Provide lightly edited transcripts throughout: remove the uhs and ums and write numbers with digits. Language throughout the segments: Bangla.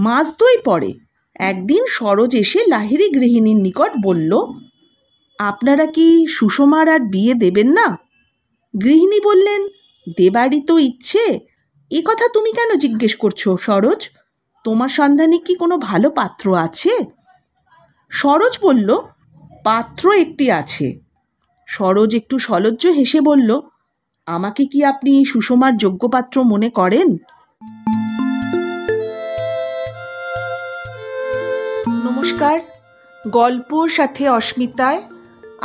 মাস 2 পরে একদিন সরোজ এসে লাহিড়ী গৃহিণীর নিকট বলল, আপনারা কি সুষমার আর বিয়ে দেবেন না? গৃহিণী বললেন, দেবারই তো ইচ্ছে। এ কথা তুমি কেন জিজ্ঞেস করছো সরোজ? তোমার সন্ধানে কি কোনো ভালো পাত্র আছে? সরোজ বলল, পাত্র একটি আছে। সরোজ একটু সলজ্জ হেসে বলল, আমাকে কি আপনি সুষমার যোগ্য পাত্র মনে করেন? নমস্কার, গল্পর সাথে অস্মিতায়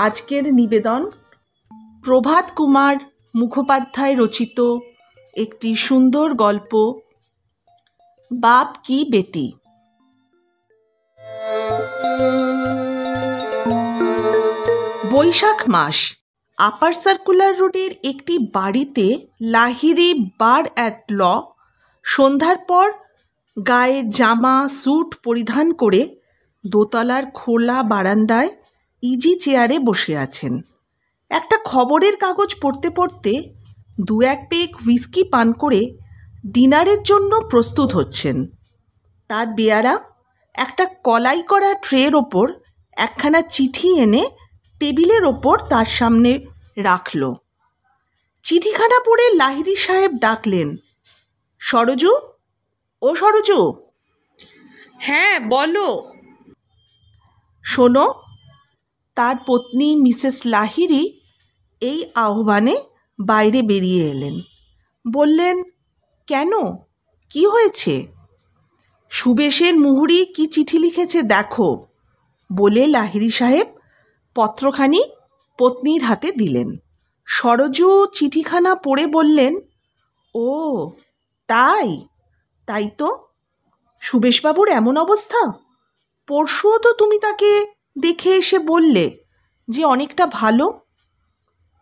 আজকের নিবেদন প্রভাত কুমার মুখোপাধ্যায় রচিত একটি সুন্দর গল্প, বাপ কি বেটি। বৈশাখ মাস। আপার সার্কুলার রোডের একটি বাড়িতে লাহিড়ী বার অ্যাট ল সন্ধ্যার পর গায়ে জামা স্যুট পরিধান করে দোতলার খোলা বারান্দায় ইজি চেয়ারে বসে আছেন। একটা খবরের কাগজ পড়তে পড়তে 2-1 পেগ হুইস্কি পান করে ডিনারের জন্য প্রস্তুত হচ্ছেন। তার বেয়ারা একটা কলাই করা ট্রের ওপর একখানা চিঠি এনে টেবিলের ওপর তার সামনে রাখল। চিঠিখানা পড়ে লাহিড়ী সাহেব ডাকলেন, সরজু, ও সরজু। হ্যাঁ বলো। শোনো। তার পত্নী মিসেস লাহিড়ী এই আহ্বানে বাইরে বেরিয়ে এলেন। বললেন, কেন, কি হয়েছে? সুবেশের মুহুরী কি চিঠি লিখেছে দেখো, বলে লাহিড়ী সাহেব পত্রখানি পত্নীর হাতে দিলেন। সরজু চিঠিখানা পড়ে বললেন, ও তাই, তাই তো। সুবেশবাবুর এমন অবস্থা? পরশুও তো তুমি তাকে দেখে এসে বললে যে অনেকটা ভালো।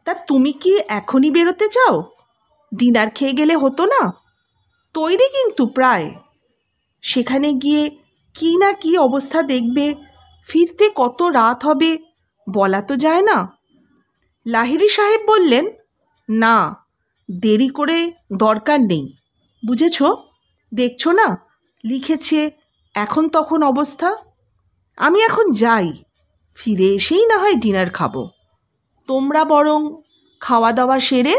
তা তুমি কি এখনই বেরোতে চাও? ডিনার খেয়ে গেলে হতো না? তৈরি কিন্তু প্রায়। সেখানে গিয়ে কি না কি অবস্থা দেখবে, ফিরতে কত রাত হবে বলা তো যায় না। লাহিড়ী সাহেব বললেন, না, দেরি করে দরকার নেই, বুঝেছ? দেখছো না লিখেছে এখন তখন অবস্থা। আমি এখন যাই, ফিরে এসেই না হয় ডিনার খাবো। তোমরা বরং খাওয়া দাওয়া সেরে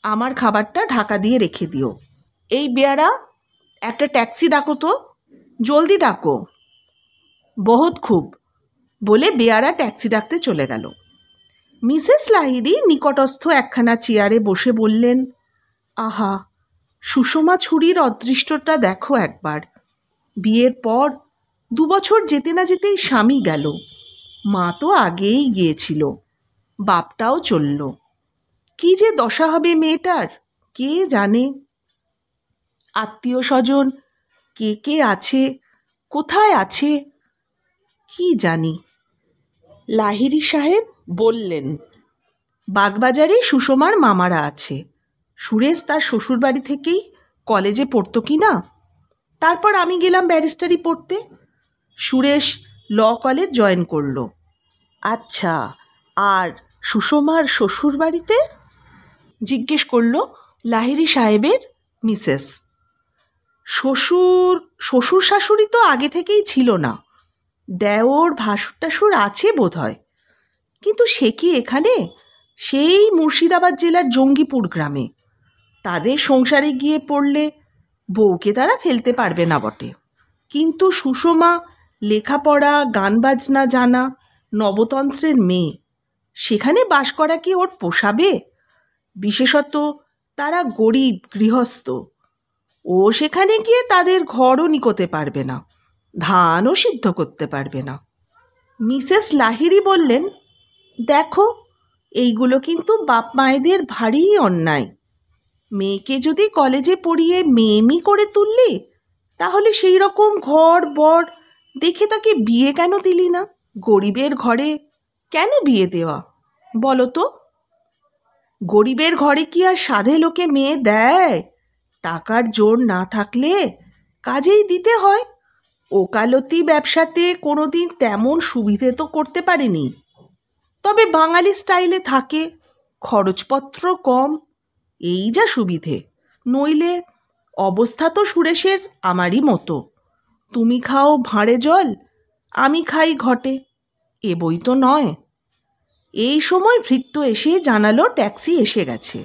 আমার খাবারটা ঢাকা দিয়ে রেখে দিও। এই বেয়ারা, একটা ট্যাক্সি ডাকো তো, জলদি ডাকো। বহুত খুব, বলে বেয়ারা ট্যাক্সি ডাকতে চলে গেল। মিসেস লাহিড়ী নিকটস্থ একখানা চেয়ারে বসে বললেন, আহা, সুষমা ছুরির অদৃষ্টটা দেখো একবার। বিয়ের পর 2 বছর যেতে না যেতেই স্বামী গেল। মা তো আগেই গিয়েছিল, বাপটাও চলল। কি যে দশা হবে মেয়েটার কে জানে। আত্মীয় স্বজন কে কে আছে, কোথায় আছে, কি জানি। লাহিড়ী সাহেব বললেন, বাগবাজারে সুষমার মামারা আছে। সুরেশ তার শ্বশুরবাড়ি থেকেই কলেজে পড়তো কি না। তারপর আমি গেলাম ব্যারিস্টারি পড়তে। সুরেশ ল কলেজ জয়েন করলো। আচ্ছা, আর সুষমার শ্বশুরবাড়িতে? জিজ্ঞেস করলো লাহিড়ী সাহেবের মিসেস। শ্বশুর শাশুড়ি তো আগে থেকেই ছিল না। দেওর ভাসুর টাসুর আছে বোধ হয়, কিন্তু সে কি এখানে? সেই মুর্শিদাবাদ জেলার জঙ্গিপুর গ্রামে। তাদের সংসারে গিয়ে পড়লে বউকে তারা ফেলতে পারবে না বটে। কিন্তু সুষমা লেখাপড়া গান বাজনা জানা নবতন্ত্রের মেয়ে, সেখানে বাস করা কি ওর পোষাবে? বিশেষত তারা গরিব গৃহস্থ। ও সেখানে গিয়ে তাদের ঘরও নিকোতে পারবে না, ধানও সিদ্ধ করতে পারবে না। মিসেস লাহিড়ী বললেন, দেখো, এইগুলো কিন্তু বাপ মায়েদের ভারী অন্যায়। মেয়েকে যদি কলেজে পড়িয়ে মেয়েমি করে তুললি, তাহলে সেই রকম ঘর বর দেখে তাকে বিয়ে কেন দিলি না? গরিবের ঘরে কেন বিয়ে দেওয়া বলো তো? গরিবের ঘরে কি আর সাধে লোকে মেয়ে দেয়? টাকার জোর না থাকলে কাজেই দিতে হয়। ওকালতি ব্যবসাতে কোনো দিন তেমন সুবিধে তো করতে পারেনি, তবে বাঙালি স্টাইলে থাকে, খরচপত্র কম, এই যা সুবিধে। নইলে অবস্থা তো সুরেশের আমারই মতো। তুমি খাও ভাঁড়ে জল, আমি খাই ঘটে, এ বই তো নয়। এই সময় ভৃত্য এসে জানালো ট্যাক্সি এসে গেছে।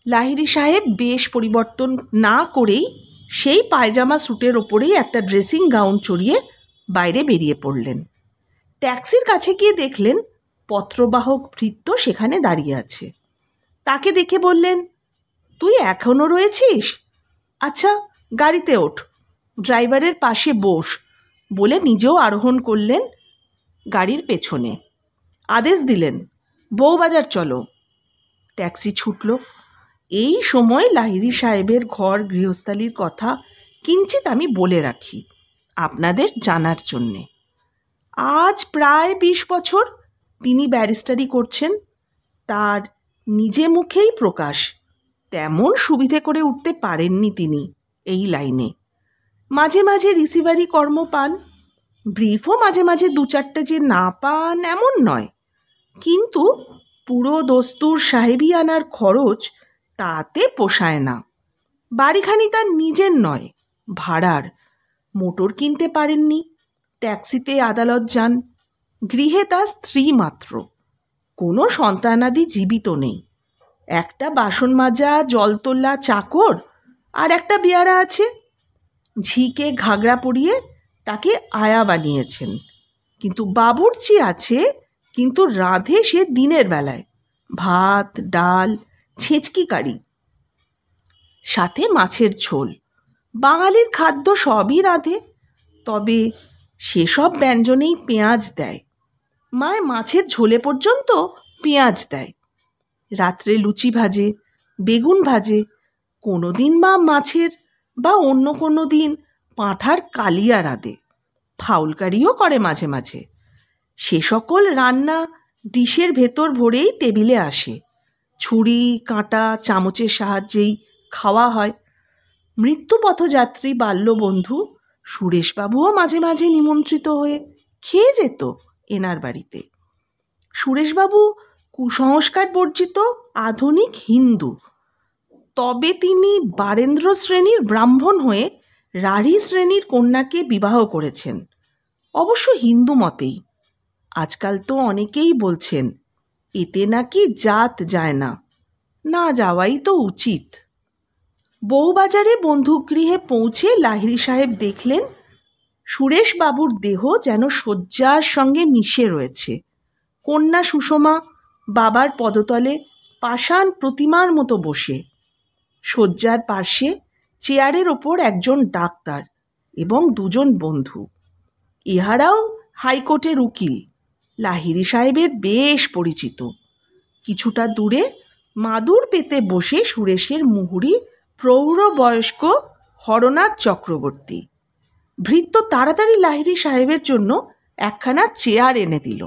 লাহিড়ী সাহেব বেশ পরিবর্তন না করেই সেই পায়জামা স্যুটের ওপরেই একটা ড্রেসিং গাউন চড়িয়ে বাইরে বেরিয়ে পড়লেন। ট্যাক্সির কাছে গিয়ে দেখলেন পত্রবাহক ভৃত্য সেখানে দাঁড়িয়ে আছে। তাকে দেখে বললেন, তুই এখনও রয়েছিস? আচ্ছা, গাড়িতে ওঠ, ড্রাইভারের পাশে বস, বলে নিজেও আরোহণ করলেন গাড়ির পেছনে। আদেশ দিলেন, বউবাজার চলো। ট্যাক্সি ছুটল। এই সময় লাহিড়ী সাহেবের ঘর গৃহস্থালির কথা কিঞ্চিত আমি বলে রাখি আপনাদের জানার জন্যে। আজ প্রায় 20 বছর তিনি ব্যারিস্টারি করছেন। তার নিজে মুখেই প্রকাশ, তেমন সুবিধে করে উঠতে পারেননি তিনি এই লাইনে। মাঝে মাঝে রিসিভারি কর্ম পান, ব্রিফও মাঝে মাঝে 2-4টে যে না পান এমন নয়, কিন্তু পুরো দস্তুর সাহেবি আনার খরচ তাতে পোষায় না। বাড়িখানি তার নিজের নয়, ভাড়ার। মোটর কিনতে পারেননি, ট্যাক্সিতে আদালত যান। গৃহে তার স্ত্রী মাত্র, কোনো সন্তানাদি জীবিত নেই। একটা বাসন মাজা জল তোলা চাকর আর একটা বেয়ারা আছে। ঝিকে ঘাগরা পরিয়ে তাকে আয়া বানিয়েছেন। কিন্তু বাবুর্চি আছে, কিন্তু রাঁধে সে দিনের বেলায় ভাত, ডাল, ছেঁচকি কারি, সাথে মাছের ঝোল। বাঙালির খাদ্য সবই রাঁধে, তবে সেসব ব্যঞ্জনেই পেঁয়াজ দেয়। মায় মাছের ঝোলে পর্যন্ত পেঁয়াজ দেয়। রাত্রে লুচি ভাজে, বেগুন ভাজে, কোনো দিন বা মাছের বা অন্য কোনো দিন পাঁঠার কালিয়া রাঁধে, ফাউলকারিও করে মাঝে মাঝে। সে সকল রান্না ডিশের ভেতর ভরেই টেবিলে আসে। ছুরি কাঁটা চামচের সাহায্যেই খাওয়া হয়। মৃত্যুপথযাত্রী বাল্যবন্ধু সুরেশবাবুও মাঝে মাঝে নিমন্ত্রিত হয়ে খেয়ে যেত এনার বাড়িতে। সুরেশবাবু কুসংস্কার বর্জিত আধুনিক হিন্দু, তবে তিনি বারেন্দ্র শ্রেণীর ব্রাহ্মণ হয়ে রাঢ়ী শ্রেণীর কন্যাকে বিবাহ করেছেন, অবশ্য হিন্দু মতেই। আজকাল তো অনেকেই বলছেন এতে নাকি জাত যায় না, না যাওয়াই তো উচিত। বউবাজারে বন্ধুগৃহে পৌঁছে লাহিড়ী সাহেব দেখলেন সুরেশবাবুর দেহ যেন শয্যার সঙ্গে মিশে রয়েছে। কন্যা সুষমা বাবার পদতলে পাষাণ প্রতিমার মতো বসে। শয্যার পার্শ্বে চেয়ারের ওপর একজন ডাক্তার এবং 2জন বন্ধু। ইহারাও হাইকোর্টের উকিল, লাহিড়ী সাহেবের বেশ পরিচিত। কিছুটা দূরে মাদুর পেতে বসে সুরেশের মুহুরী প্রৌঢ় বয়স্ক হরনাথ চক্রবর্তী। ভৃত্য তাড়াতাড়ি লাহিড়ী সাহেবের জন্য একখানা চেয়ার এনে দিল।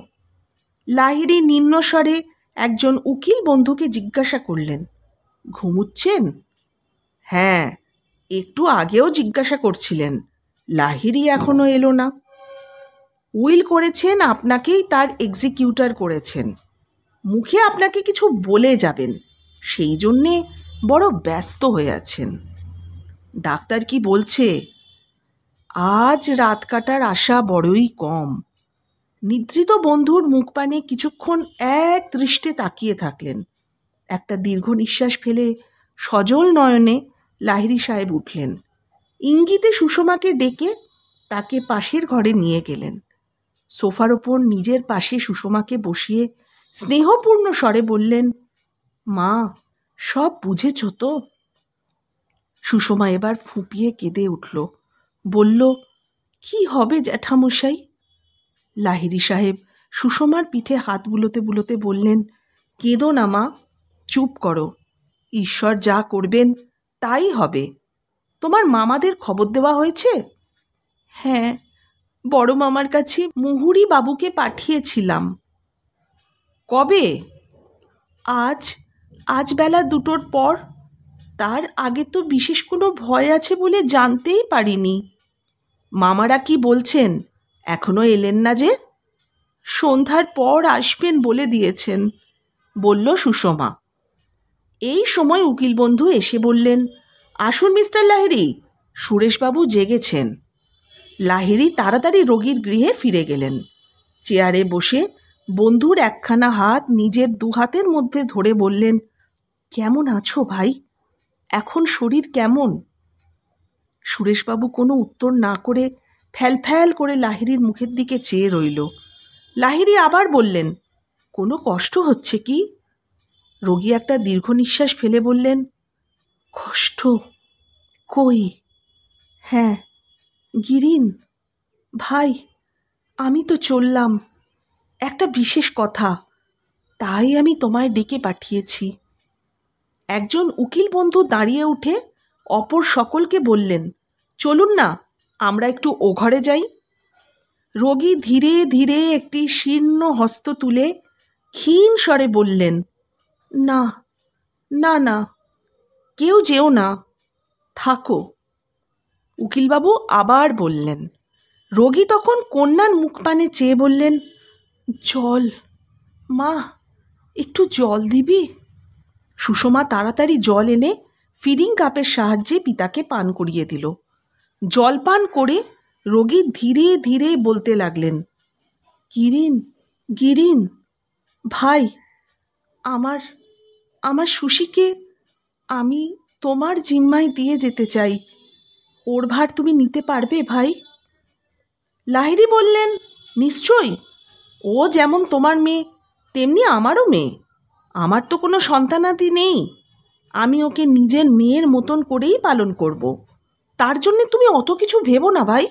লাহিড়ী নিম্নস্বরে একজন উকিল বন্ধুকে জিজ্ঞাসা করলেন, ঘুমুচ্ছেন? হ্যাঁ, একটু আগেও জিজ্ঞাসা করছিলেন, লাহিড়ী এখনো এলো না। উইল করেছেন, আপনাকেই তার এক্সিকিউটর করেছেন, মুখে আপনাকে কিছু বলে যাবেন, সেই জন্যে বড় ব্যস্ত হয়ে আছেন। ডাক্তার কি বলছে? আজ রাত কাটার আশা বড়ই কম। নিদ্রিত বন্ধুর মুখপানে কিছুক্ষণ এক দৃষ্টে তাকিয়ে থাকলেন। একটা দীর্ঘ নিঃশ্বাস ফেলে সজল নয়নে লাহিড়ী সাহেব উঠলেন। ইঙ্গিতে সুষমাকে ডেকে তাকে পাশের ঘরে নিয়ে গেলেন। সোফার ওপর নিজের পাশে সুষমাকে বসিয়ে স্নেহপূর্ণ স্বরে বললেন, মা, সব বুঝেছ তো? সুষমা এবার ফুঁপিয়ে কেঁদে উঠল, বলল, কি হবে জ্যাঠামশাই? লাহিড়ী সাহেব সুষমার পিঠে হাত বুলোতে বুলোতে বললেন, কেঁদো না মা, চুপ করো, ঈশ্বর যা করবেন তাই হবে। তোমার মামাদের খবর দেওয়া হয়েছে? হ্যাঁ, বড় মামার কাছে মুহুরী বাবুকে পাঠিয়েছিলাম। কবে? আজ বেলা 2টোর পর। তার আগে তো বিশেষ কোনো ভয় আছে বলে জানতেই পারিনি। মামারা কি বলছেন? এখনো এলেন না যে? সন্ধ্যার পর আসবেন বলে দিয়েছেন, বলল সুষমা। এই সময় উকিল বন্ধু এসে বললেন, আসুন মিস্টার লাহিড়ী, সুরেশবাবু জেগেছেন। লাহিড়ী তাড়াতাড়ি রোগীর গৃহে ফিরে গেলেন। চেয়ারে বসে বন্ধুর একখানা হাত নিজের দু হাতের মধ্যে ধরে বললেন, কেমন আছো ভাই? এখন শরীর কেমন? সুরেশবাবু কোনো উত্তর না করে ফ্যাল করে লাহিড়ীর মুখের দিকে চেয়ে রইল। লাহিড়ী আবার বললেন, কোনো কষ্ট হচ্ছে কি? রোগী একটা দীর্ঘ নিঃশ্বাস ফেলে বললেন, কষ্ট কই? হ্যাঁ, গিরিন ভাই, আমি তো চললাম, একটা বিশেষ কথা, তাই আমি তোমায় ডেকে পাঠিয়েছি। একজন উকিল বন্ধু দাঁড়িয়ে উঠে অপর সকলকে বললেন, চলুন না, আমরা একটু ও ঘরে যাই। রোগী ধীরে ধীরে একটি শীর্ণ হস্ত তুলে ক্ষীণ স্বরে বললেন, না না না, কেউ যেও না, থাকো। উকিলবাবু আবার বললেন। রোগী তখন কন্যার মুখপানে চেয়ে বললেন, জল মা, একটু জল দিবি? সুষমা তাড়াতাড়ি জল এনে ফিডিং কাপের সাহায্যে পিতাকে পান করিয়ে দিল। জল পান করে রোগী ধীরে ধীরে বলতে লাগলেন, গিরিন গিরিন ভাই, আমার আমার সুশীকে আমি তোমার জিম্মায় দিয়ে যেতে চাই। ওর ভার তুমি নিতে পারবে ভাই? লাহিড়ী বললেন, নিশ্চয়ই, ও যেমন তোমার মেয়ে তেমনি আমারও মেয়ে। আমার তো কোনো সন্তানাদি নেই, আমি ওকে নিজের মেয়ের মতন করেই পালন করব। তার জন্যে তুমি অত কিছু ভেবো না ভাই।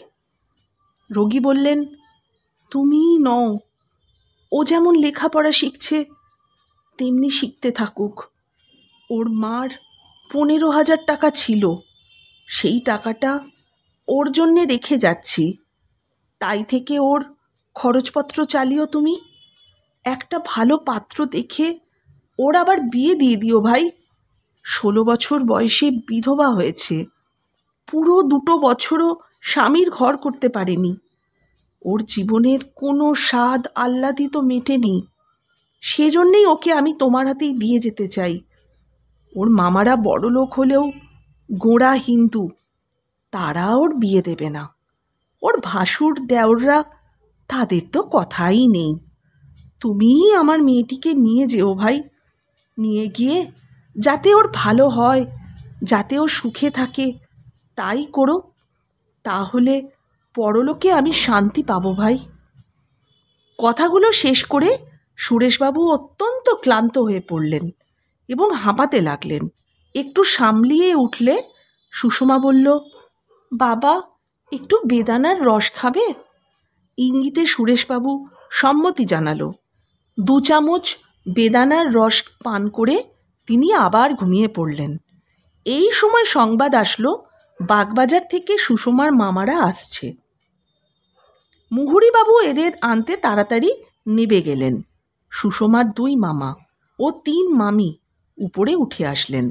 রোগী বললেন, তুমিই নও, ও যেমন লেখাপড়া শিখছে তেমনি শিখতে থাকুক। ওর মার 15,000 টাকা ছিল, সেই টাকাটা ওর জন্যে রেখে যাচ্ছি, তাই থেকে ওর খরচপত্র চালিও তুমি। একটা ভালো পাত্র দেখে ওর আবার বিয়ে দিয়ে দিও ভাই। 16 বছর বয়সে বিধবা হয়েছে, পুরো 2 বছরও স্বামীর ঘর করতে পারেনি। ওর জীবনের কোনো স্বাদ আহ্লাদই তো মেটেনি, সেজন্যেই ওকে আমি তোমার হাতেই দিয়ে যেতে চাই। ওর মামারা বড় লোক হলেও গোঁড়া হিন্দু, তারা ওর বিয়ে দেবে না। ওর ভাসুর দেওররা, তাদের তো কথাই নেই। তুমিই আমার মেয়েটিকে নিয়ে যেও ভাই, নিয়ে গিয়ে যাতে ওর ভালো হয়, যাতে ও সুখে থাকে, তাই করো। তাহলে পরলোকে আমি শান্তি পাবো ভাই। কথাগুলো শেষ করে সুরেশবাবু অত্যন্ত ক্লান্ত হয়ে পড়লেন এবং হাঁপাতে লাগলেন। একটু সামলিয়ে উঠলে সুষমা বলল, বাবা, একটু বেদানার রস খাবে? ইঙ্গিতে সুরেশবাবু সম্মতি জানালো। 2 চামচ বেদানার রস পান করে তিনি আবার ঘুমিয়ে পড়লেন। এই সময় সংবাদ আসলো, বাগবাজার থেকে সুষমার মামারা আসছে। মুহুরীবাবু এদের আনতে তাড়াতাড়ি নেবে গেলেন। সুষমার 2 মামা ও 3 মামি উপরে উঠে আসলেন।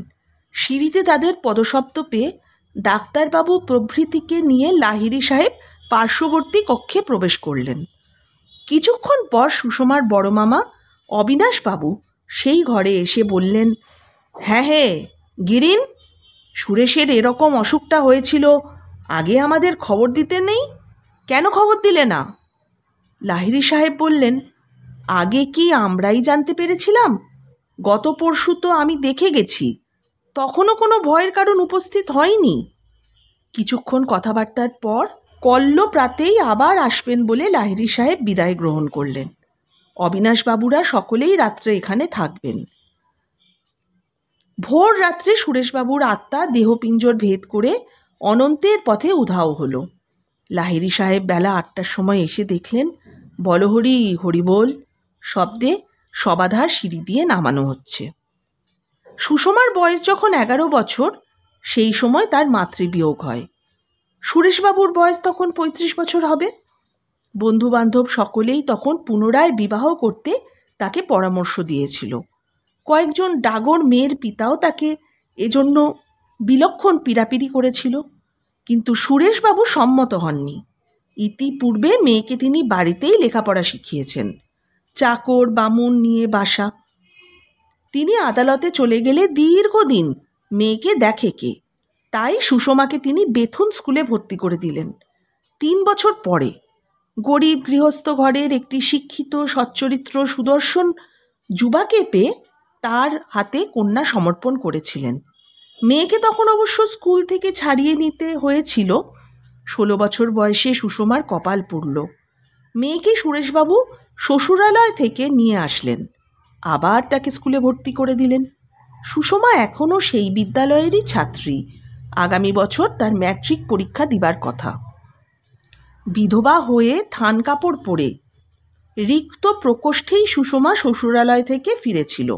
সিঁড়িতে তাদের পদশব্দ পেয়ে ডাক্তারবাবু প্রভৃতিকে নিয়ে লাহিড়ী সাহেব পার্শ্ববর্তী কক্ষে প্রবেশ করলেন। কিছুক্ষণ পর সুষমার বড় মামা অবিনাশবাবু সেই ঘরে এসে বললেন, হ্যাঁ গিরিন, সুরেশের এরকম অসুখটা হয়েছিল, আগে আমাদের খবর দিতে নেই? কেন খবর দিলে না? লাহিড়ী সাহেব বললেন, আগে কি আমরাই জানতে পেরেছিলাম? গত পরশু তো আমি দেখে গেছি, তখনও কোনো ভয়ের কারণ উপস্থিত হয়নি। কিছুক্ষণ কথাবার্তার পর কল্ল প্রাতেই আবার আসবেন বলে লাহিড়ী সাহেব বিদায় গ্রহণ করলেন। অবিনাশবাবুরা সকলেই রাত্রে এখানে থাকবেন। ভোর রাত্রে সুরেশবাবুর আত্মা দেহপিঞ্জর ভেদ করে অনন্তের পথে উধাও হলো। লাহিড়ী সাহেব বেলা 8টার সময় এসে দেখলেন বলহরি হরিবোল শব্দে সবাধার সিঁড়ি দিয়ে নামানো হচ্ছে। সুষমার বয়স যখন 11 বছর, সেই সময় তার মাতৃবিয়োগ হয়। সুরেশবাবুর বয়স তখন 35 বছর হবে। বন্ধুবান্ধব সকলেই তখন পুনরায় বিবাহ করতে তাকে পরামর্শ দিয়েছিল। কয়েকজন ডাগর মেয়ের পিতাও তাকে এজন্য বিলক্ষণ পীড়াপিড়ি করেছিল, কিন্তু সুরেশবাবু সম্মত হননি। ইতিপূর্বে মেয়েকে তিনি বাড়িতেই লেখাপড়া শিখিয়েছেন, চাকর বামুন নিয়ে বাসা। তিনি আদালতে চলে গেলে দীর্ঘদিন মেয়েকে দেখে কে, তাই সুষমাকে তিনি বেথুন স্কুলে ভর্তি করে দিলেন। 3 বছর পরে গরিব গৃহস্থ ঘরের একটি শিক্ষিত সচ্চরিত্র সুদর্শন যুবাকে পেয়ে তার হাতে কন্যা সমর্পণ করেছিলেন। মেয়েকে তখন অবশ্য স্কুল থেকে ছাড়িয়ে নিতে হয়েছিল। 16 বছর বয়সে সুষমার কপাল পুড়ল। মেয়েকে সুরেশবাবু শ্বশুরালয় থেকে নিয়ে আসলেন, আবার তাকে স্কুলে ভর্তি করে দিলেন। সুষমা এখনও সেই বিদ্যালয়েরই ছাত্রী। আগামী বছর তার ম্যাট্রিক পরীক্ষা দিবার কথা। বিধবা হয়ে থান কাপড় পরে রিক্ত প্রকোষ্ঠেই সুষমা শ্বশুরালয় থেকে ফিরেছিল।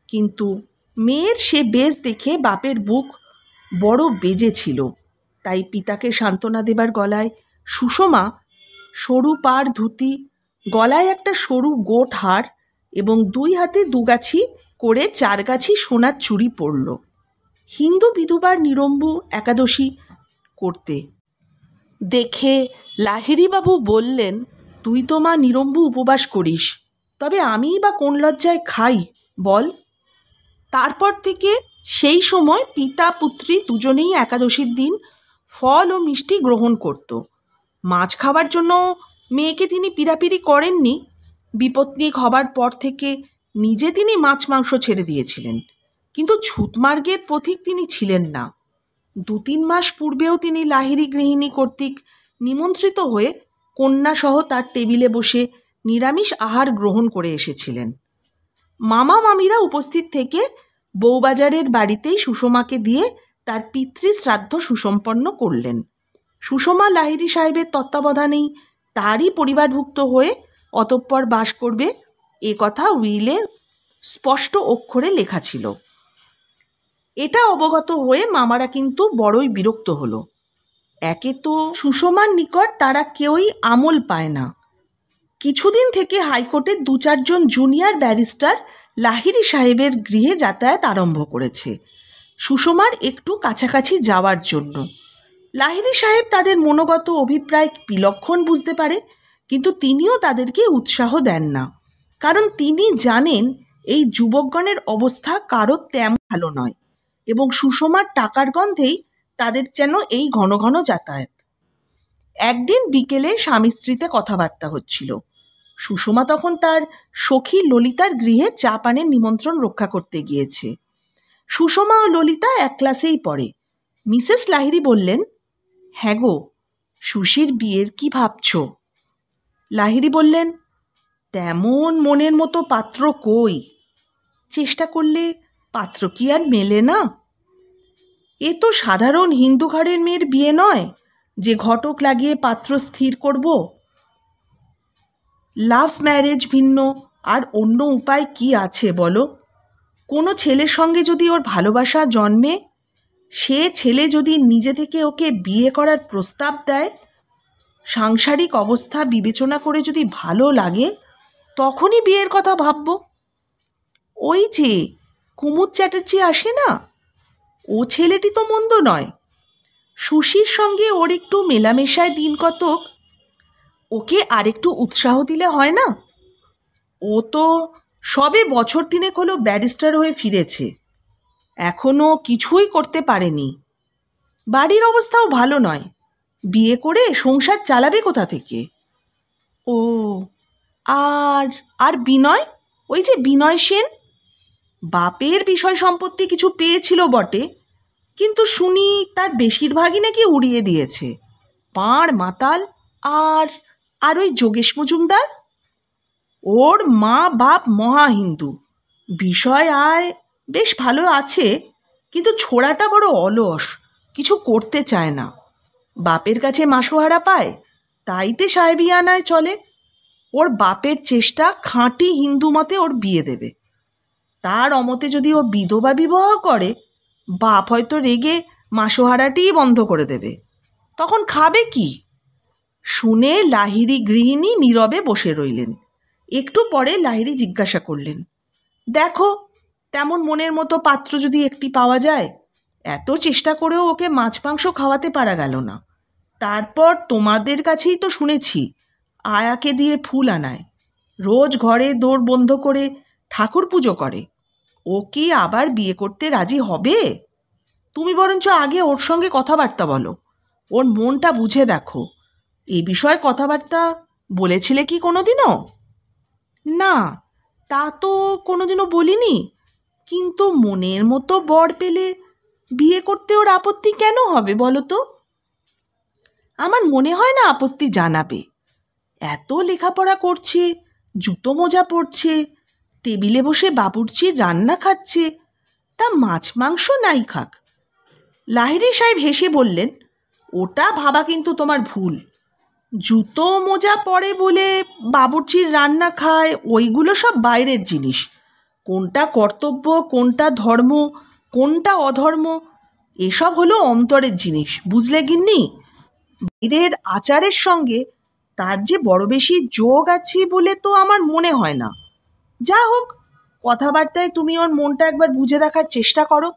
কিন্তু মেয়ের সে বেশ দেখে বাপের বুক বড় বেজেছিল। তাই পিতাকে সান্ত্বনা দেবার গলায় সুষমা সরু পাড় ধুতি, গলায় একটা সরু গোট হার এবং 2 হাতে 2 গাছি করে 4 গাছি সোনার চুড়ি পরল। হিন্দু বিধবার নিরম্বু একাদশী করতে দেখে লাহিড়িবাবু বললেন, তুই তো মা নিরম্বু উপবাস করিস, তবে আমিই বা কোন লজ্জায় খাই বল। তারপর থেকে সেই সময় পিতা পুত্রী দুজনেই একাদশীর দিন ফল ও মিষ্টি গ্রহণ করত। মাছ খাওয়ার জন্য মেয়েকে তিনি পীড়াপিড়ি করেননি। বিপত্নিক হবার পর থেকে নিজে তিনি মাছ মাংস ছেড়ে দিয়েছিলেন, কিন্তু ছুতমার্গের পথিক তিনি ছিলেন না। 2-3 মাস পূর্বেও তিনি লাহিড়ি গৃহিণী কর্তৃক নিমন্ত্রিত হয়ে কন্যাসহ তার টেবিলে বসে নিরামিষ আহার গ্রহণ করে এসেছিলেন। মামা মামিরা উপস্থিত থেকে বউবাজারের বাড়িতেই সুষমাকে দিয়ে তার পিতৃশ্রাদ্ধ সুসম্পন্ন করলেন। সুষমা লাহিড়ি সাহেবের তত্ত্বাবধানেই তারই পরিবারভুক্ত হয়ে অতঃপর বাস করবে, এ কথা উইলে স্পষ্ট অক্ষরে লেখা ছিল। এটা অবগত হয়ে মামারা কিন্তু বড়ই বিরক্ত হলো। একে তো সুষমার নিকট তারা কেউই আমল পায় না। কিছুদিন থেকে হাইকোর্টের 2-4 জন জুনিয়র ব্যারিস্টার লাহিড়ি সাহেবের গৃহে যাতায়াত আরম্ভ করেছে সুষমার একটু কাছাকাছি যাওয়ার জন্য। লাহিড়ি সাহেব তাদের মনোগত অভিপ্রায় বিলক্ষণ বুঝতে পারে, কিন্তু তিনিও তাদেরকে উৎসাহ দেন না, কারণ তিনি জানেন এই যুবকগণের অবস্থা কারো তেমন ভালো নয় এবং সুষমার টাকার গন্ধেই তাদের যেন এই ঘন ঘন যাতায়াত। একদিন বিকেলে স্বামী স্ত্রীতে কথাবার্তা হচ্ছিল। সুষমা তখন তার সখী ললিতার গৃহে চা পানের নিমন্ত্রণ রক্ষা করতে গিয়েছে। সুষমা ও ললিতা এক ক্লাসেই পড়ে। মিসেস লাহিড়ি বললেন, হ্যাঁ গো, সুশীর বিয়ের কি ভাবছ? লাহিড়ি বললেন, তেমন মনের মতো পাত্র কই, চেষ্টা করলে পাত্র কি আর মেলে না? এ তো সাধারণ হিন্দু ঘরের মেয়ের বিয়ে নয় যে ঘটক লাগিয়ে পাত্র স্থির করব। লাভ ম্যারেজ ভিন্ন আর অন্য উপায় কি আছে বলো? কোনো ছেলের সঙ্গে যদি ওর ভালোবাসা জন্মে, সে ছেলে যদি নিজে থেকে ওকে বিয়ে করার প্রস্তাব দেয়, সাংসারিক অবস্থা বিবেচনা করে যদি ভালো লাগে, তখনই বিয়ের কথা ভাবব। ওই যে কুমুদ চ্যাটার্জি আসে না, ও ছেলেটি তো মন্দ নয়। সুশীর সঙ্গে ওর একটু মেলামেশায় দিন কতক, ওকে আরেকটু উৎসাহ দিলে হয় না? ও তো সবে বছর 3 হলো ব্যারিস্টার হয়ে ফিরেছে, এখনও কিছুই করতে পারেনি। বাড়ির অবস্থাও ভালো নয়, বিয়ে করে সংসার চালাবে কোথা থেকে? ও, আর আর বিনয়, ওই যে বিনয় সেন, বাপের বিষয় সম্পত্তি কিছু পেয়েছিল বটে, কিন্তু শুনি তার বেশিরভাগই নাকি উড়িয়ে দিয়েছে। পাঁড় মাতাল। আর আর ওই যোগেশ মজুমদার, ওর মা বাপ মহা হিন্দু, বিষয় আয় বেশ ভালো আছে, কিন্তু ছোড়াটা বড় অলস, কিছু করতে চায় না। বাপের কাছে মাসোহারা পায়, তাইতে সাহেবিয়ানায় চলে। ওর বাপের চেষ্টা খাঁটি হিন্দু মতে ওর বিয়ে দেবে। তার অমতে যদি ও বিধবা বিবাহ করে, বাপ হয়তো রেগে মাসোহারাটিই বন্ধ করে দেবে। তখন খাবে কি? শুনে লাহিড়ি গৃহিণী নীরবে বসে রইলেন। একটু পরে লাহিড়ি জিজ্ঞাসা করলেন, দেখো, তেমন মনের মতো পাত্র যদি একটি পাওয়া যায়। এত চেষ্টা করেও ওকে মাছ মাংস খাওয়াতে পারা গেল না। তারপর তোমাদের কাছেই তো শুনেছি আয়াকে দিয়ে ফুল আনায়, রোজ ঘরে দোর বন্ধ করে ঠাকুর পুজো করে। ও কি আবার বিয়ে করতে রাজি হবে? তুমি বরঞ্চ আগে ওর সঙ্গে কথাবার্তা বলো, ওর মনটা বুঝে দেখো। এ বিষয়ে কথাবার্তা বলেছিলে কি কোনোদিনও? না, তা তো কোনোদিনও বলিনি, কিন্তু মনের মতো বর পেলে বিয়ে করতে ওর আপত্তি কেন হবে বলো তো? আমার মনে হয় না আপত্তি জানাবে। এত লেখাপড়া করছে, জুতো মোজা পরছে, টেবিলে বসে বাবুর্চির রান্না খাচ্ছে, তা মাছ মাংস নাই খাক। লাহিড়ী সাহেব হেসে বললেন, ওটা ভাবা কিন্তু তোমার ভুল। জুতো মোজা পরে বলে বাবুর্চির রান্না খায়, ওইগুলো সব বাইরের জিনিস। কোনটা কর্তব্য, কোনটা ধর্ম, কোনটা অধর্ম, এসব হলো অন্তরের জিনিস, বুঝলে গিন্নি? বাইরের আচারের সঙ্গে তার যে বড় বেশি যোগ আছে বলে তো আমার মনে হয় না। যা হোক, কথাবার্তায় তুমি ওর মনটা একবার বুঝে দেখার চেষ্টা করো।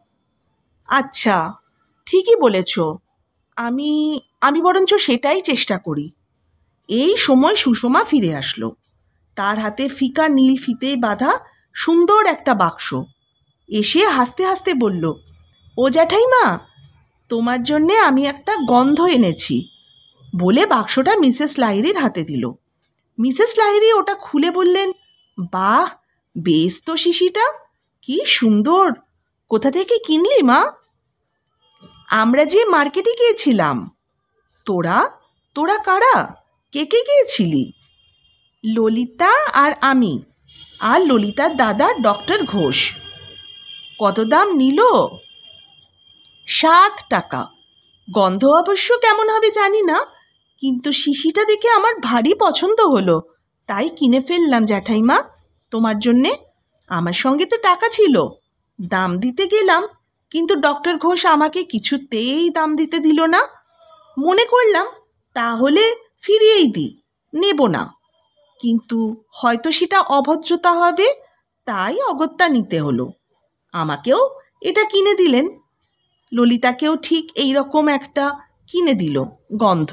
আচ্ছা, ঠিকই বলেছ। আমি আমি বরঞ্চ সেটাই চেষ্টা করি। এই সময় সুষমা ফিরে আসলো। তার হাতে ফিকা নীল ফিতে বাঁধা সুন্দর একটা বাক্স। এসে হাসতে হাসতে বলল, ও জ্যাঠাইমা, তোমার জন্যে আমি একটা গন্ধ এনেছি, বলে বাক্সটা মিসেস লাহিড়ীর হাতে দিল। মিসেস লাহিড়ী ওটা খুলে বললেন, বাহ, বেশ তো শিশিটা, কি সুন্দর! কোথা থেকে কিনলি মা? আমরা যে মার্কেটে গিয়েছিলাম। তোরা তোরা কারা? কে কে গিয়েছিলি? ললিতা আর আমি, আর ললিতার দাদা ডক্টর ঘোষ। কত দাম নিল? 7 টাকা। গন্ধ অবশ্য কেমন হবে জানি না, কিন্তু শিশিটা দেখে আমার ভারী পছন্দ হলো, তাই কিনে ফেললাম জ্যাঠাইমা, তোমার জন্যে। আমার সঙ্গে তো টাকা ছিল, দাম দিতে গেলাম, কিন্তু ডক্টর ঘোষ আমাকে কিছুতেই দাম দিতে দিল না। মনে করলাম তাহলে ফিরিয়েই দিই, নেব না। কিন্তু হয়তো সেটা অভদ্রতা হবে, তাই অগত্যা নিতে হলো। আমাকেও এটা কিনে দিলেন। ললিতাকেও ঠিক এই রকম একটা কিনে দিল, গন্ধ।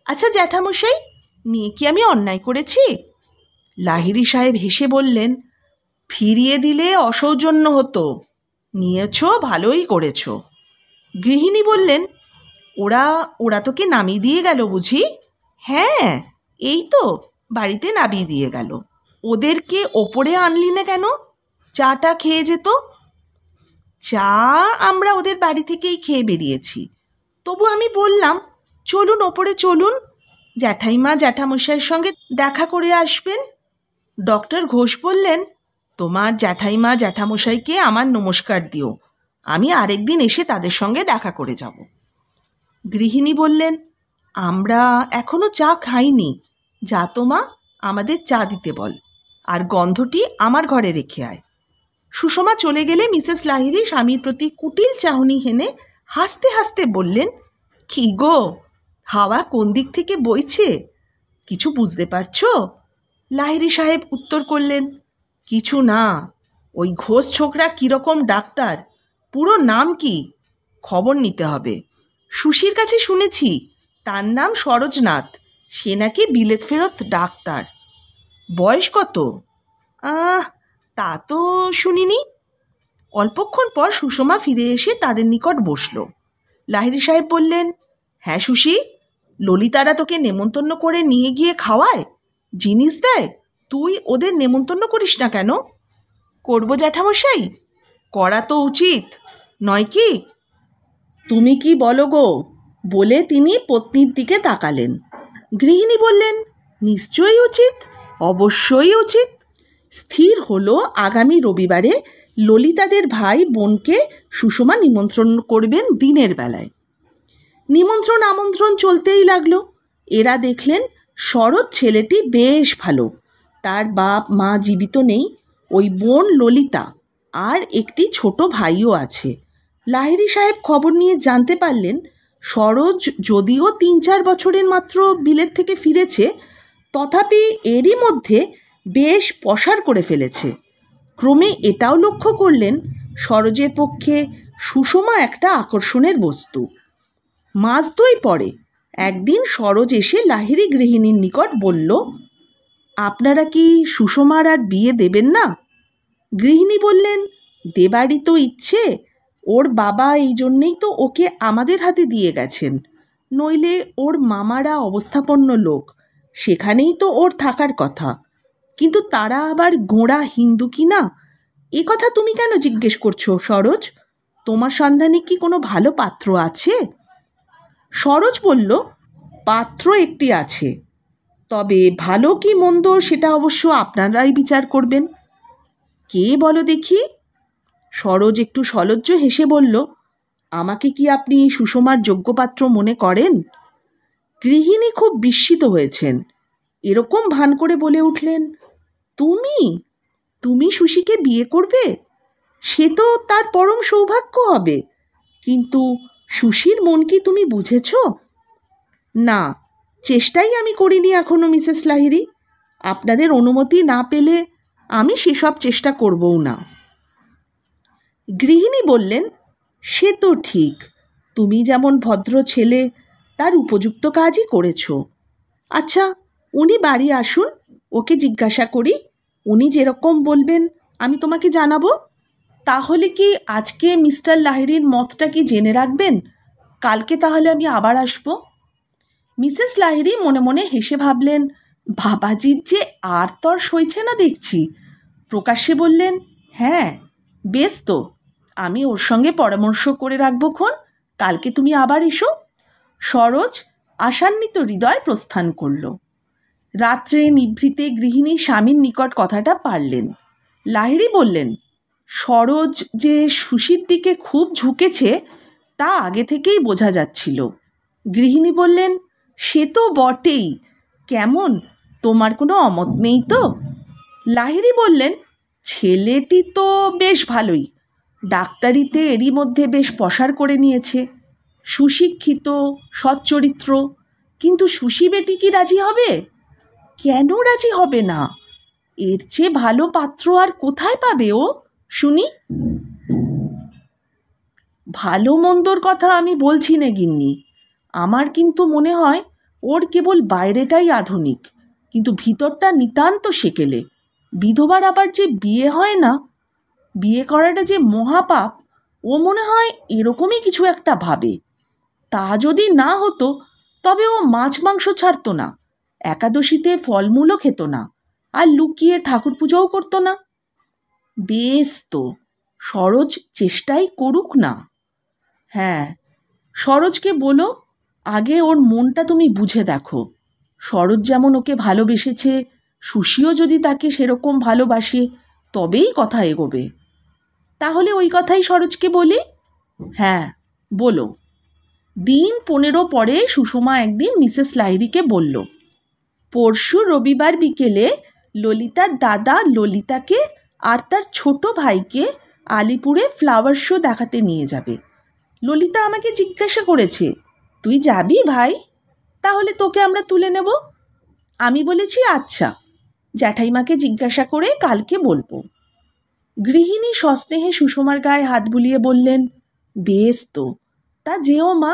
আচ্ছা জ্যাঠামশাই, নিয়ে কি আমি অন্যায় করেছি? লাহিড়ী সাহেব হেসে বললেন, ফিরিয়ে দিলে অসৌজন্য হতো, নিয়েছ ভালোই করেছ। গৃহিণী বললেন, ওরা ওরা তোকে নামিয়ে দিয়ে গেল বুঝি? হ্যাঁ, এই তো বাড়িতে নামিয়ে দিয়ে গেল। ওদেরকে ওপরে আনলি না কেন? চাটা খেয়ে যেত। চা আমরা ওদের বাড়ি থেকেই খেয়ে বেরিয়েছি, তবু আমি বললাম, চলুন ওপরে চলুন, জ্যাঠাইমা জ্যাঠামশাইয়ের সঙ্গে দেখা করে আসবেন। ডক্টর ঘোষ বললেন, তোমার জ্যাঠাইমা জ্যাঠামশাইকে আমার নমস্কার দিও, আমি আরেকদিন এসে তাদের সঙ্গে দেখা করে যাব। গৃহিণী বললেন, আমরা এখনো চা খাইনি, যা তো মা, আমাদের চা দিতে বল, আর গন্ধটি আমার ঘরে রেখে আয়। সুষমা চলে গেলে মিসেস লাহিড়ী স্বামীর প্রতি কুটিল চাহনি হেনে হাসতে হাসতে বললেন, কি গো, হাওয়া কোন দিক থেকে বইছে, কিছু বুঝতে পারছো? লাহিড়ী সাহেব উত্তর করলেন, কিছু না। ওই ঘোষ ছোকরা কীরকম ডাক্তার, পুরো নাম কি, খবর নিতে হবে। সুশীর কাছে শুনেছি তার নাম সরোজনাথ, সে নাকি বিলেত ফেরত ডাক্তার। বয়স কত? তা তো শুনিনি। অল্পক্ষণ পর সুষমা ফিরে এসে তাদের নিকট বসল। লাহিড়ী সাহেব বললেন, হ্যাঁ সুশী, ললিতারা তোকে নেমন্তন্ন করে নিয়ে গিয়ে খাওয়ায়, জিনিস দেয়, তুই ওদের নেমন্তন্ন করিস না কেন? করব জ্যাঠামশাই, করা তো উচিত নয় কি? তুমি কি বলো গো, বলে তিনি পত্নীর দিকে তাকালেন। গৃহিণী বললেন, নিশ্চয়ই উচিত, অবশ্যই উচিত। স্থির হলো আগামী রবিবারে ললিতাদের ভাই বোনকে সুষমা নিমন্ত্রণ করবেন দিনের বেলায়। নিমন্ত্রণ আমন্ত্রণ চলতেই লাগলো। এরা দেখলেন শরৎ ছেলেটি বেশ ভালো, তার বাপ মা জীবিত নেই, ওই বোন ললিতা আর একটি ছোট ভাইও আছে। লাহিড়ী সাহেব খবর নিয়ে জানতে পারলেন, সরোজ যদিও 3-4 বছরের মাত্র বিলেত থেকে ফিরেছে, তথাপি এরই মধ্যে বেশ পসার করে ফেলেছে। ক্রমে এটাও লক্ষ্য করলেন, সরোজের পক্ষে সুষমা একটা আকর্ষণের বস্তু। মাস 2 পরে একদিন সরোজ এসে লাহিড়ী গৃহিণীর নিকট বলল, আপনারা কি সুষমার আর বিয়ে দেবেন না? গৃহিণী বললেন, দেবারই তো ইচ্ছে, ওর বাবা এই জন্যেই তো ওকে আমাদের হাতে দিয়ে গেছেন, নইলে ওর মামারা অবস্থাপন্ন লোক, সেখানেই তো ওর থাকার কথা। কিন্তু তারা আবার গোঁড়া হিন্দু কি না, এ কথা তুমি কেন জিজ্ঞেস করছো সরোজ? তোমার সন্ধানে কি কোনো ভালো পাত্র আছে? সরোজ বলল, পাত্র একটি আছে, তবে ভালো কি মন্দ সেটা অবশ্য আপনারাই বিচার করবেন। কে বলো দেখি? সরোজ একটু সলজ্জ হেসে বলল, আমাকে কি আপনি সুষমার যোগ্য পাত্র মনে করেন? গৃহিণী খুব বিস্মিত হয়েছেন। এরকম ভান করে বলে উঠলেন, তুমি তুমি সুশীকে বিয়ে করবে? সে তো তার পরম সৌভাগ্য হবে। কিন্তু সুশীর মন কি তুমি বুঝেছ? না, চেষ্টাই আমি করিনি এখনো মিসেস লাহিড়ী। আপনাদের অনুমতি না পেলে আমি সেসব চেষ্টা করবও না। গৃহিণী বললেন, সে তো ঠিক, তুমি যেমন ভদ্র ছেলে তার উপযুক্ত কাজই করেছ। আচ্ছা, উনি বাড়ি আসুন, ওকে জিজ্ঞাসা করি, উনি যেরকম বলবেন আমি তোমাকে জানাবো। তাহলে কি আজকে মিস্টার লাহিড়ীর মতটা কি জেনে রাখবেন? কালকে তাহলে আমি আবার আসবো। মিসেস লাহিড়ী মনে মনে হেসে ভাবলেন, বাবাজির যে আর তর সইছে না দেখছি। প্রকাশ্যে বললেন, হ্যাঁ বেশ তো, আমি ওর সঙ্গে পরামর্শ করে রাখবো খন, কালকে তুমি আবার এসো। সরোজ আশান্বিত হৃদয় প্রস্থান করল। রাত্রে নিভৃতে গৃহিণী স্বামীর নিকট কথাটা পারলেন। লাহিড়ী বললেন, সরোজ যে সুশীর দিকে খুব ঝুঁকেছে তা আগে থেকেই বোঝা যাচ্ছিল। গৃহিণী বললেন, সে তো বটেই, কেমন, তোমার কোনো অমত নেই তো? লাহিড়ী বললেন, ছেলেটি তো বেশ ভালোই, ডাক্তারিতে এরই মধ্যে বেশ পসার করে নিয়েছে, সুশিক্ষিত, সচ্চরিত্র। কিন্তু সুশী বেটি কি রাজি হবে? কেন রাজি হবে না? এর চেয়ে ভালো পাত্র আর কোথায় পাবে ও, শুনি? ভালো মন্দর কথা আমি বলছি না গিন্নি, আমার কিন্তু মনে হয় ওর কেবল বাইরেটাই আধুনিক, কিন্তু ভিতরটা নিতান্ত সেকেলে। বিধবার আবার যে বিয়ে হয় না, বিয়ে করাটা যে মহাপাপ, ও মনে হয় এরকমই কিছু একটা ভাবে। তা যদি না হতো তবে ও মাছ মাংস ছাড়তো না, একাদশীতে ফলমূলও খেত না, আর লুকিয়ে ঠাকুর পুজোও করতো না। বেশ তো, সরোজ চেষ্টাই করুক না। হ্যাঁ, সরোজকে বলো, আগে ওর মনটা তুমি বুঝে দেখো। সরোজ যেমন ওকে ভালোবেসেছে, সুশীও যদি তাকে সেরকম ভালোবাসে, তবেই কথা এগোবে। তাহলে ওই কথাই সরোজকে বলি। হ্যাঁ, বলো। দিন 15 পরে সুষমা একদিন মিসেস লাহিড়ীকে বলল, পরশু রবিবার বিকেলে ললিতার দাদা ললিতাকে আর তার ছোট ভাইকে আলিপুরে ফ্লাওয়ার শো দেখাতে নিয়ে যাবে। ললিতা আমাকে জিজ্ঞাসা করেছে, তুই যাবি ভাই? তাহলে তোকে আমরা তুলে নেব। আমি বলেছি আচ্ছা, জ্যাঠাইমাকে জিজ্ঞাসা করে কালকে বলবো। গৃহিণী সস্নেহে সুষমার গায়ে হাত বুলিয়ে বললেন, বেশ তো, তা যেও মা,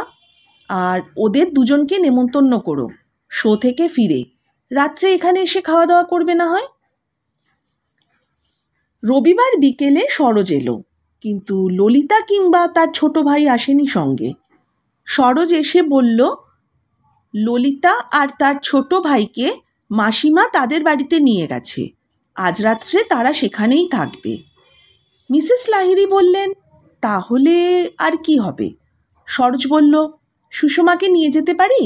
আর ওদের দুজনকে নেমন্তন্ন করো, শো থেকে ফিরে রাত্রে এখানে এসে খাওয়া দাওয়া করবে না হয়। রবিবার বিকেলে সরোজ এলো, কিন্তু ললিতা কিংবা তার ছোট ভাই আসেনি সঙ্গে। সরোজ এসে বলল, ললিতা আর তার ছোট ভাইকে মাসিমা তাদের বাড়িতে নিয়ে গেছে, আজ রাত্রে তারা সেখানেই থাকবে। মিসেস লাহিড়ী বললেন, তাহলে আর কি হবে? সরোজ বলল, সুষমাকে নিয়ে যেতে পারি?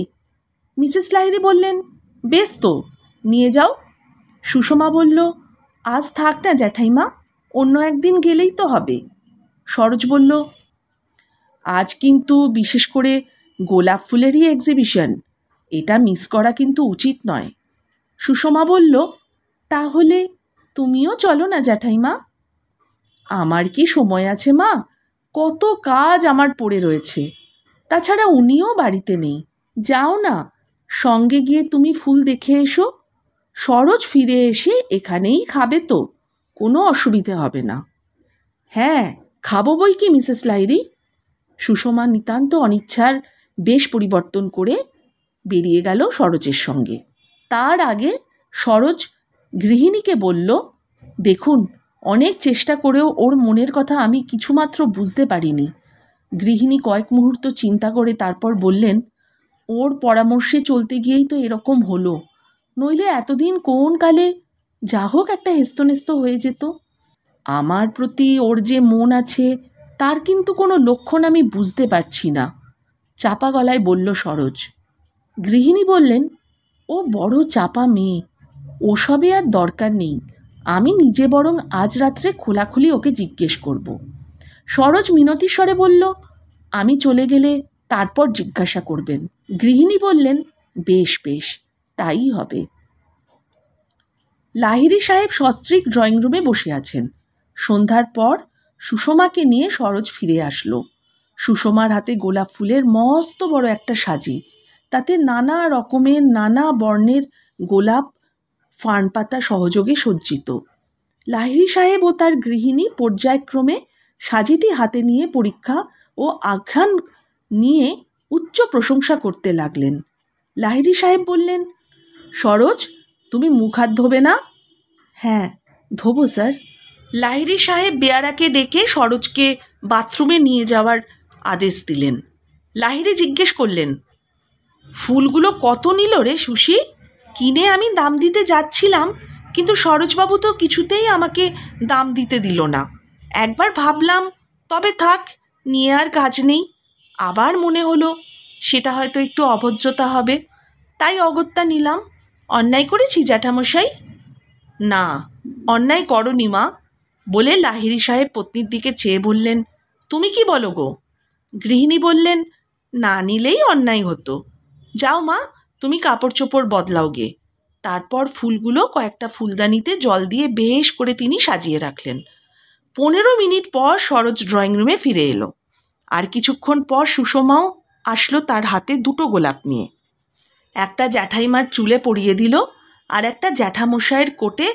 মিসেস লাহিড়ী বললেন, বেশ তো, নিয়ে যাও। সুষমা বলল, আজ থাক না জ্যাঠাইমা, অন্য একদিন গেলেই তো হবে। সরোজ বলল, আজ কিন্তু বিশেষ করে গোলাপ ফুলেরই এক্সিবিশন, এটা মিস করা কিন্তু উচিত নয়। সুষমা বলল, তাহলে তুমিও চলো না জ্যাঠাইমা। আমার কি সময় আছে মা, কত কাজ আমার পড়ে রয়েছে, তাছাড়া উনিও বাড়িতে নেই। যাও না, সঙ্গে গিয়ে তুমি ফুল দেখে এসো। সরোজ ফিরে এসে এখানেই খাবে তো, কোনো অসুবিধে হবে না। হ্যাঁ, খাবো বই কি মিসেস লাহিড়ী। সুষমা নিতান্ত অনিচ্ছার বেশ পরিবর্তন করে বেরিয়ে গেল সরোজের সঙ্গে। তার আগে সরোজ গৃহিণীকে বলল, দেখুন, অনেক চেষ্টা করেও ওর মনের কথা আমি কিছুমাত্র বুঝতে পারিনি। গৃহিণী কয়েক মুহূর্ত চিন্তা করে তারপর বললেন, ওর পরামর্শে চলতে গিয়েই তো এরকম হলো, নইলে এতদিন কোন কালে যা হোক একটা হেস্তনেস্ত হয়ে যেত। আমার প্রতি ওর যে মন আছে তার কিন্তু কোনো লক্ষণ আমি বুঝতে পারছি না, চাপা গলায় বলল সরোজ। গৃহিণী বললেন, ও বড় চাপা মেয়ে, ওসবে আর দরকার নেই, আমি নিজে বরং আজ রাত্রে খোলাখুলি ওকে জিজ্ঞেস করব। সরোজ মিনতি স্বরে বলল, আমি চলে গেলে তারপর জিজ্ঞাসা করবেন। গৃহিণী বললেন, বেশ বেশ, তাই হবে। লাহিড়ী সাহেব সস্ত্রীক ড্রয়িং রুমে বসে আছেন। সন্ধ্যার পর সুষমাকে নিয়ে সরোজ ফিরে আসলো। সুষমার হাতে গোলাপ ফুলের মস্ত বড় একটা সাজি, তাতে নানা রকমের নানা বর্ণের গোলাপ ফার্ন পাতা সহযোগে সজ্জিত। লাহিড়ী সাহেব ও তার গৃহিণী পর্যায়ক্রমে সাজিটি হাতে নিয়ে পরীক্ষা ও আঘ্রাণ নিয়ে উচ্চ প্রশংসা করতে লাগলেন। লাহিড়ী সাহেব বললেন, সরোজ, তুমি মুখ হাত ধোবে না? হ্যাঁ, ধোবো স্যার। লাহিড়ী সাহেব বেয়ারাকে ডেকে সরোজকে বাথরুমে নিয়ে যাওয়ার আদেশ দিলেন। লাহিড়ী জিজ্ঞেস করলেন, ফুলগুলো কত নিল রে সুশি? কিনে আমি দাম দিতে যাচ্ছিলাম, কিন্তু সরোজবাবু তো কিছুতেই আমাকে দাম দিতে দিল না। একবার ভাবলাম তবে থাক, নিয়ে আর কাজ নেই। আবার মনে হলো সেটা হয়তো একটু অভদ্রতা হবে, তাই অগত্যা নিলাম। অন্যায় করেছি জ্যাঠামশাই? না, অন্যায় করনি মা, বলে লাহিড়ী সাহেব পত্নীর দিকে চেয়ে বললেন, তুমি কি বলো গো? গৃহিণী বললেন, না নিলেই অন্যায় হতো। যাও মা, তুমি কাপড় চোপড় বদলাও গে। তারপর ফুলগুলো কয়েকটা ফুলদানিতে জল দিয়ে বেশ করে তিনি সাজিয়ে রাখলেন। 15 মিনিট পর সরোজ ড্রয়িং রুমে ফিরে এলো। আর কিছুক্ষণ পর সুষমাও আসলো তার হাতে 2টো গোলাপ নিয়ে। একটা জ্যাঠাইমার চুলে পরিয়ে দিল, আর একটা জ্যাঠামশাইয়ের কোটে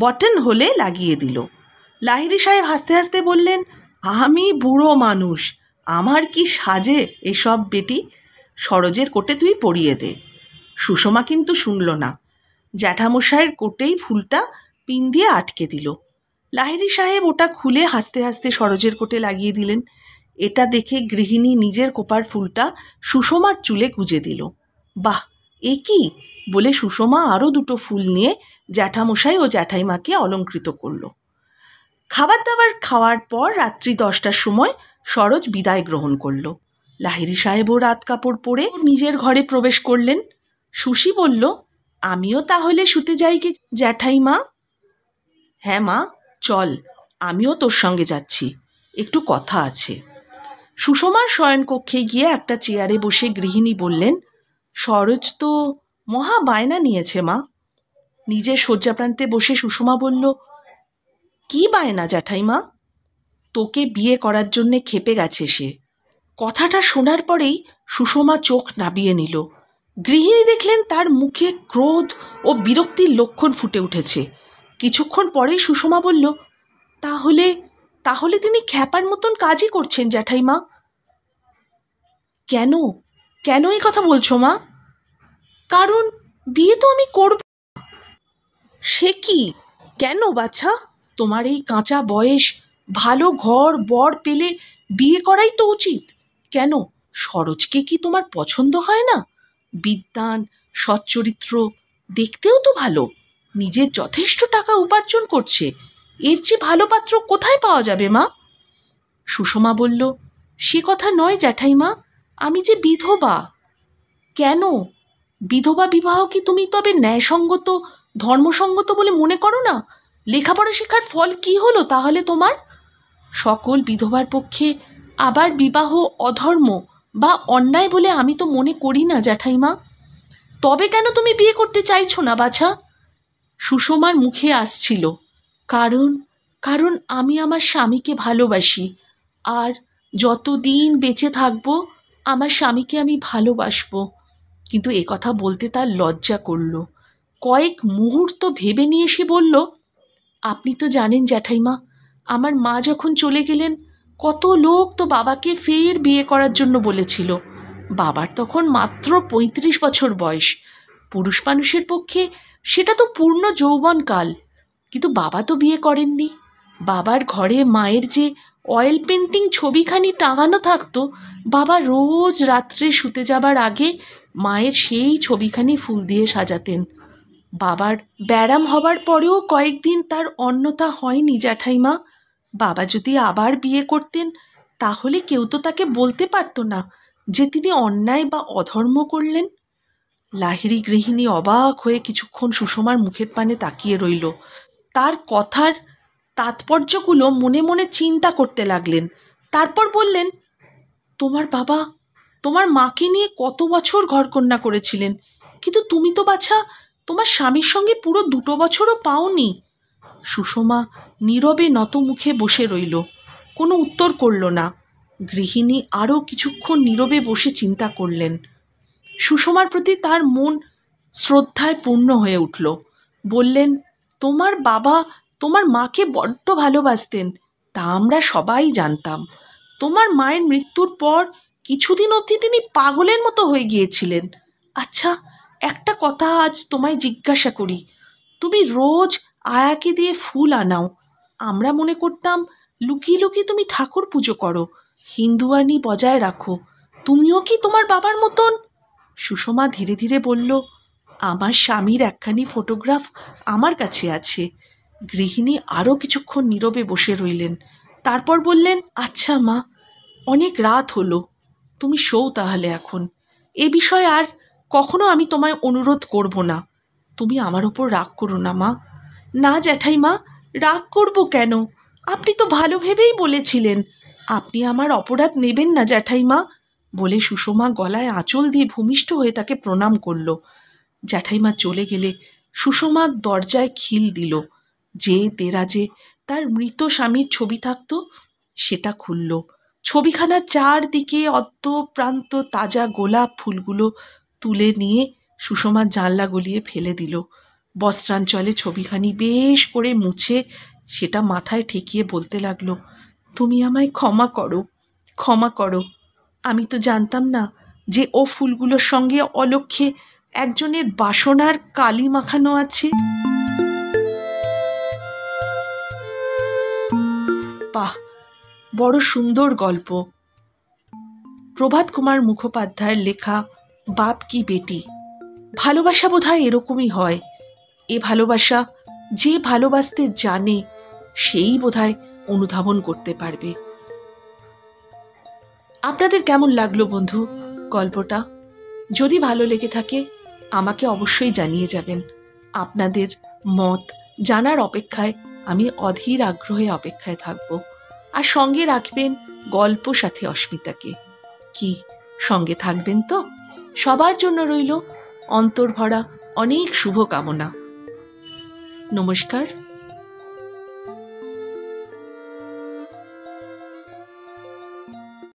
বটন হলে লাগিয়ে দিল। লাহিড়ী সাহেব হাসতে হাসতে বললেন, আমি বুড়ো মানুষ, আমার কি সাজে এসব বেটি, সরোজের কোটে তুই পরিয়ে দে। সুষমা কিন্তু শুনল না, জ্যাঠামশাইয়ের কোটেই ফুলটা পিন দিয়ে আটকে দিল। লাহিড়ী সাহেব ওটা খুলে হাসতে হাসতে সরোজের কোটে লাগিয়ে দিলেন। এটা দেখে গৃহিণী নিজের কোপার ফুলটা সুষমার চুলে গুজে দিল। বাহ, এ কি, বলে সুষমা আরও 2টো ফুল নিয়ে জ্যাঠামশাই ও জ্যাঠাইমাকে অলঙ্কৃত করল। খাবার দাবার খাওয়ার পর রাত্রি 10টার সময় সরোজ বিদায় গ্রহণ করল। লাহিড়ী সাহেবও রাত কাপড় পরে নিজের ঘরে প্রবেশ করলেন। সুশি বলল, আমিও তাহলে শুতে যাই গে জ্যাঠাইমা? হ্যাঁ মা, চল, আমিও তোর সঙ্গে যাচ্ছি, একটু কথা আছে। সুষমার শয়নকক্ষে গিয়ে একটা চেয়ারে বসে গৃহিণী বললেন, সরোজ তো মহা বায়না নিয়েছে মা। নিজের শয্যাপ্রান্তে বসে সুষমা বলল, কি বায়না জ্যাঠাইমা? তোকে বিয়ে করার জন্যে খেপে গেছে সে। কথাটা শোনার পরেই সুষমা চোখ নাবিয়ে নিল। গৃহিণী দেখলেন তার মুখে ক্রোধ ও বিরক্তির লক্ষণ ফুটে উঠেছে। কিছুক্ষণ পরেই সুষমা বলল, তাহলে তাহলে তিনি খ্যাপার মতন কাজই করছেন জ্যাঠাইমা? কেন কেন এই কথা বলছো মা? কারণ বিয়ে তো আমি করব। সে কি, কেন বাছা? তোমার এই কাঁচা বয়স, ভালো ঘর বর পেলে বিয়ে করাই তো উচিত। কেন, সরোজকে কি তোমার পছন্দ হয় না? বিদ্বান, সচ্চরিত্র, দেখতেও তো ভালো, নিজের যথেষ্ট টাকা উপার্জন করছে, এর চেয়ে ভালো পাত্র কোথায় পাওয়া যাবে মা? সুষমা বলল, সে কথা নয় জ্যাঠাইমা, আমি যে বিধবা। কেন, বিধবা বিবাহ কি তুমি তবে ন্যায়সঙ্গত ধর্মসঙ্গত বলে মনে করো না? লেখাপড়া শেখার ফল কি হলো তাহলে তোমার? সকল বিধবার পক্ষে আবার বিবাহ অধর্ম বা অন্যায় বলে আমি তো মনে করি না জ্যাঠাইমা। তবে কেন তুমি বিয়ে করতে চাইছো না বাছা? সুষমার মুখে আসছিল, কারণ কারণ আমি আমার স্বামীকে ভালোবাসি, আর যতদিন বেঁচে থাকবো আমার স্বামীকে আমি ভালোবাসবো। কিন্তু এ কথা বলতে তার লজ্জা করল। কয়েক মুহূর্ত ভেবে নিয়ে সে বলল, আপনি তো জানেন জ্যাঠাইমা, আমার মা যখন চলে গেলেন কত লোক তো বাবাকে ফের বিয়ে করার জন্য বলেছিল। বাবার তখন মাত্র 35 বছর বয়স। পুরুষ মানুষের পক্ষে সেটা তো পূর্ণ যৌবনকাল। কিন্তু বাবা তো বিয়ে করেননি। বাবার ঘরে মায়ের যে অয়েল পেন্টিং ছবিখানি টাঙানো থাকতো, বাবা রোজ রাত্রে শুতে যাবার আগে মায়ের সেই ছবিখানি ফুল দিয়ে সাজাতেন। বাবার ব্যারাম হবার পরেও কয়েকদিন তার অন্যথা হয়নি জ্যাঠাইমা। বাবা যদি আবার বিয়ে করতেন তাহলে কেউ তো তাকে বলতে পারত না যে তিনি অন্যায় বা অধর্ম করলেন। লাহিড়ী গৃহিণী অবাক হয়ে কিছুক্ষণ সুষমার মুখের পানে তাকিয়ে রইল। তার কথার তাৎপর্যগুলো মনে মনে চিন্তা করতে লাগলেন। তারপর বললেন, তোমার বাবা তোমার মাকে নিয়ে কত বছর ঘরকন্যা করেছিলেন, কিন্তু তুমি তো বাছা তোমার স্বামীর সঙ্গে পুরো 2 বছরও পাওনি। সুষমা নীরবে নত মুখে বসে রইল, কোনো উত্তর করল না। গৃহিণী আরও কিছুক্ষণ নীরবে বসে চিন্তা করলেন। সুষমার প্রতি তার মন শ্রদ্ধায় পূর্ণ হয়ে উঠল। বললেন, তোমার বাবা তোমার মাকে বড্ড ভালোবাসতেন, তা আমরা সবাই জানতাম। তোমার মায়ের মৃত্যুর পর কিছুদিন অবধি তিনি পাগলের মতো হয়ে গিয়েছিলেন। আচ্ছা, একটা কথা আজ তোমায় জিজ্ঞাসা করি। তুমি রোজ আয়াকে দিয়ে ফুল আনাও। আমরা মনে করতাম লুকিয়ে লুকিয়ে তুমি ঠাকুর পুজো করো, হিন্দুয়ানি বজায় রাখো। তুমিও কি তোমার বাবার মতন? সুষমা ধীরে ধীরে বলল, আমার স্বামীর একখানি ফটোগ্রাফ আমার কাছে আছে। গৃহিণী আরও কিছুক্ষণ নীরবে বসে রইলেন। তারপর বললেন, আচ্ছা মা, অনেক রাত হলো, তুমি শোও তাহলে এখন। এ বিষয়ে আর কখনো আমি তোমায় অনুরোধ করব না। তুমি আমার ওপর রাগ করো না মা। না জ্যাঠাইমা, রাগ করব কেন? আপনি তো ভালো ভেবেই বলেছিলেন। আপনি আমার অপরাধ নেবেন না জ্যাঠাইমা, বলে সুষমা গলায় আঁচল দিয়ে ভূমিষ্ঠ হয়ে তাকে প্রণাম করল। জ্যাঠাইমা চলে গেলে সুষমা দরজায় খিল দিল। যে দেরাজে তার মৃত স্বামীর ছবি থাকত সেটা খুলল। ছবিখানার চারদিকে অদ্য প্রান্ত তাজা গোলাপ ফুলগুলো তুলে নিয়ে সুষমার জানলা গলিয়ে ফেলে দিল। বস্ত্রাঞ্চলে ছবিখানি বেশ করে মুছে সেটা মাথায় ঠেকিয়ে বলতে লাগলো, তুমি আমায় ক্ষমা করো, ক্ষমা করো। আমি তো জানতাম না যে ও ফুলগুলোর সঙ্গে অলক্ষ্যে একজনের বাসনার কালি মাখানো আছে। বাহ, বড় সুন্দর গল্প। প্রভাত কুমার মুখোপাধ্যায়ের লেখা বাপ কি বেটি। ভালোবাসা বোধহয় এরকমই হয়। এ ভালোবাসা যে ভালোবাসতে জানে সেই বোধহয় অনুধাবন করতে পারবে। আপনাদের কেমন লাগলো বন্ধু গল্পটা? যদি ভালো লেগে থাকে আমাকে অবশ্যই জানিয়ে যাবেন। আপনাদের মত জানার অপেক্ষায় আমি অধীর আগ্রহে অপেক্ষায় থাকব। আর সঙ্গে রাখবেন গল্প সাথী অস্মিতাকে। কি সঙ্গে থাকবেন তো? সবার জন্য রইল অন্তর্ভরা অনেক শুভকামনা। নমস্কার।